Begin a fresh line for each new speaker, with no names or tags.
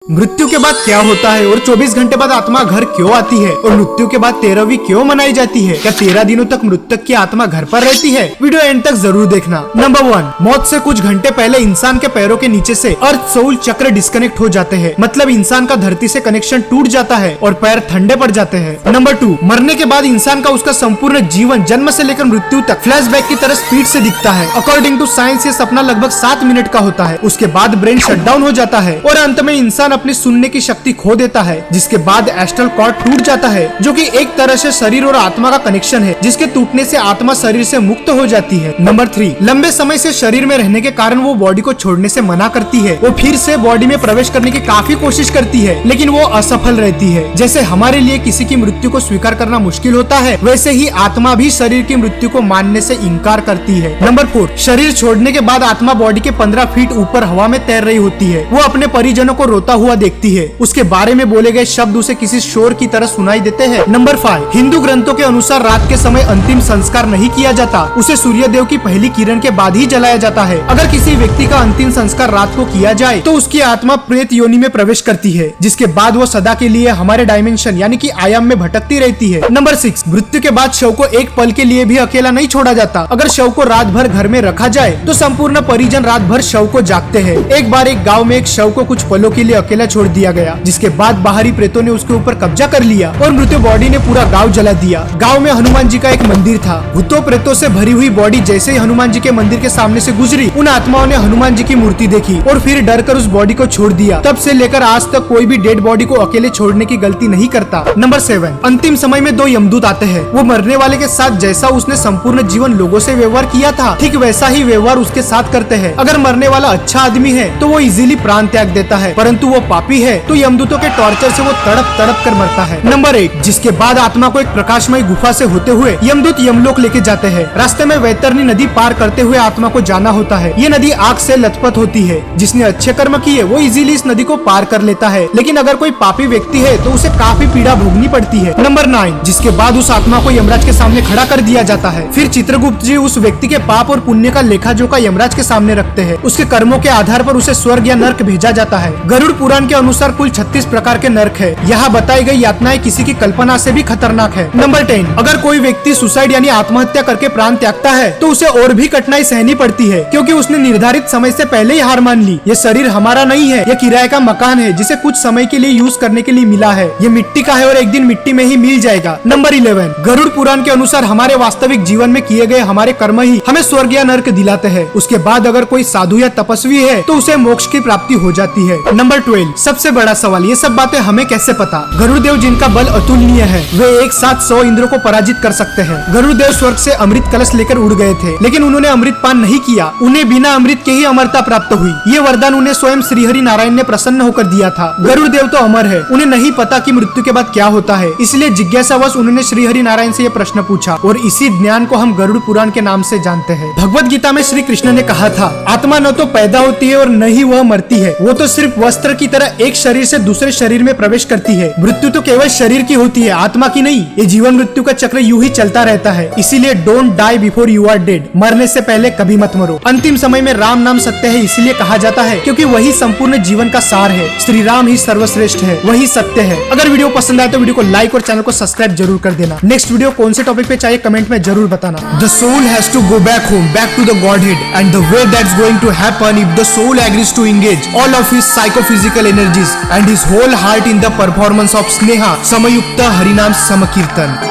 मृत्यु के बाद क्या होता है और 24 घंटे बाद आत्मा घर क्यों आती है और मृत्यु के बाद 13वीं क्यों मनाई जाती है? क्या 13 दिनों तक मृतक की आत्मा घर पर रहती है? वीडियो एंड तक जरूर देखना। नंबर 1, मौत से कुछ घंटे पहले इंसान के पैरों के नीचे से अर्थ सोल चक्र डिस्कनेक्ट हो जाते हैं, मतलब इंसान का धरती से कनेक्शन टूट जाता है और पैर ठंडे पड़ जाते हैं। नंबर 2, मरने के बाद इंसान का उसका संपूर्ण जीवन जन्म से लेकर मृत्यु तक फ्लैशबैक की तरह स्पीड से दिखता है। अकॉर्डिंग टू साइंस ये सपना लगभग 7 मिनट का होता है। उसके बाद ब्रेन शटडाउन हो जाता है और अंत में इंसान अपनी सुनने की शक्ति खो देता है, जिसके बाद एस्ट्रल कॉर्ड टूट जाता है, जो कि एक तरह से शरीर और आत्मा का कनेक्शन है, जिसके टूटने से आत्मा शरीर से मुक्त हो जाती है। नंबर 3, लंबे समय से शरीर में रहने के कारण वो बॉडी को छोड़ने से मना करती है। वो फिर से बॉडी में प्रवेश करने की काफी कोशिश करती है, लेकिन वो असफल रहती है। जैसे हमारे लिए किसी की मृत्यु को स्वीकार करना मुश्किल होता है, वैसे ही आत्मा भी शरीर की मृत्यु को मानने से इनकार करती है। नंबर 4, शरीर छोड़ने के बाद आत्मा बॉडी के 15 फीट ऊपर हवा में तैर रही होती है। वो अपने परिजनों को रोता हुआ देखती है। उसके बारे में बोले गए शब्द उसे किसी शोर की तरह सुनाई देते हैं। नंबर 5, हिंदू ग्रंथों के अनुसार रात के समय अंतिम संस्कार नहीं किया जाता, उसे सूर्य देव की पहली किरण के बाद ही जलाया जाता है। अगर किसी व्यक्ति का अंतिम संस्कार रात को किया जाए तो उसकी आत्मा प्रेत योनि में प्रवेश करती है, जिसके बाद वो सदा के लिए हमारे डायमेंशन यानी कि आयाम में भटकती रहती है। नंबर 6, मृत्यु के बाद शव को एक पल के लिए भी अकेला नहीं छोड़ा जाता। अगर शव को रात भर घर में रखा जाए तो संपूर्ण परिजन रात भर शव को जागते हैं। एक बार एक गाँव में एक शव को कुछ पलों के लिए अकेला छोड़ दिया गया, जिसके बाद बाहरी प्रेतों ने उसके ऊपर कब्जा कर लिया और मृत्यु बॉडी ने पूरा गांव जला दिया। गांव में हनुमान जी का एक मंदिर था। भूतों प्रेतों से भरी हुई बॉडी जैसे ही हनुमान जी के मंदिर के सामने से गुजरी, उन आत्माओं ने हनुमान जी की मूर्ति देखी और फिर डर कर उस बॉडी को छोड़ दिया। तब से लेकर आज तक कोई भी डेड बॉडी को अकेले छोड़ने की गलती नहीं करता। नंबर 7, अंतिम समय में 2 यमदूत आते हैं। वो मरने वाले के साथ जैसा उसने संपूर्ण जीवन लोगों से व्यवहार किया था, ठीक वैसा ही व्यवहार उसके साथ करते हैं। अगर मरने वाला अच्छा आदमी है तो वो इजीली प्राण त्याग देता है, परंतु वो पापी है तो यमदूतों के टॉर्चर से वो तड़प तड़प कर मरता है। नंबर 8, जिसके बाद आत्मा को एक प्रकाशमय गुफा से होते हुए यमदूत यमलोक लेके जाते हैं। रास्ते में वैतरणी नदी पार करते हुए आत्मा को जाना होता है। ये नदी आग से लथपथ होती है। जिसने अच्छे कर्म किए वो इजीली इस नदी को पार कर लेता है, लेकिन अगर कोई पापी व्यक्ति है तो उसे काफी पीड़ा भोगनी पड़ती है। नंबर 9, जिसके बाद उस आत्मा को यमराज के सामने खड़ा कर दिया जाता है। फिर चित्रगुप्त जी उस व्यक्ति के पाप और पुण्य का लेखा जोखा यमराज के सामने रखते हैं। उसके कर्मों के आधार पर उसे स्वर्ग या नर्क भेजा जाता है। गरुड़ पुराण के अनुसार कुल 36 प्रकार के नर्क है। यहाँ बताई गई यातनाएं किसी की कल्पना से भी खतरनाक है। नंबर 10, अगर कोई व्यक्ति सुसाइड यानी आत्महत्या करके प्राण त्यागता है तो उसे और भी कठिनाई सहनी पड़ती है, क्योंकि उसने निर्धारित समय से पहले ही हार मान ली। ये शरीर हमारा नहीं है, ये किराए का मकान है जिसे कुछ समय के लिए यूज करने के लिए मिला है। ये मिट्टी का है और एक दिन मिट्टी में ही मिल जाएगा। नंबर 11, गरुड़ पुराण के अनुसार हमारे वास्तविक जीवन में किए गए हमारे कर्म ही हमें स्वर्ग या नर्क दिलाते हैं। उसके बाद अगर कोई साधु या तपस्वी है तो उसे मोक्ष की प्राप्ति हो जाती है। नंबर 12, सबसे बड़ा सवाल, ये सब बातें हमें कैसे पता? गरुड़ देव जिनका बल अतुलनीय है, वे एक साथ 100 इंद्रों को पराजित कर सकते हैं। गरुड़ देव स्वर्ग से अमृत कलश लेकर उड़ गए थे, लेकिन उन्होंने अमृत पान नहीं किया। उन्हें बिना अमृत के ही अमरता प्राप्त हुई। ये वरदान उन्हें स्वयं श्रीहरि नारायण ने प्रसन्न होकर दिया था। गरुड़ देव तो अमर है, उन्हें नहीं पता कि मृत्यु के बाद क्या होता है, इसलिए जिज्ञासावश उन्होंने श्रीहरि नारायण से ये प्रश्न पूछा और इसी ज्ञान को हम गरुड़ पुराण के नाम से जानते हैं। भगवत गीता में श्री कृष्ण ने कहा था, आत्मा न तो पैदा होती है और न ही वह मरती है, वो तो सिर्फ वस्त्र की तरह एक शरीर से दूसरे शरीर में प्रवेश करती है। मृत्यु तो केवल शरीर की होती है, आत्मा की नहीं। ये जीवन मृत्यु का चक्र यूं ही चलता रहता है, इसीलिए don't die before you are dead, मरने से पहले कभी मत मरो। अंतिम समय में राम नाम सत्य है इसलिए कहा जाता है क्योंकि वही संपूर्ण जीवन का सार है। श्री राम ही सर्वश्रेष्ठ है, वही सत्य है। अगर वीडियो पसंद आए तो वीडियो को लाइक और चैनल को सब्सक्राइब जरूर कर देना। नेक्स्ट वीडियो कौन से टॉपिक पे चाहिए कमेंट में जरूर बताना। The soul has to go back home, back to the godhead, and the way that's going to happen if the soul agrees to engage all of his psychophysical energies and his whole heart in the performance of स्नेहा समयुक्त हरिनाम समकीर्तन।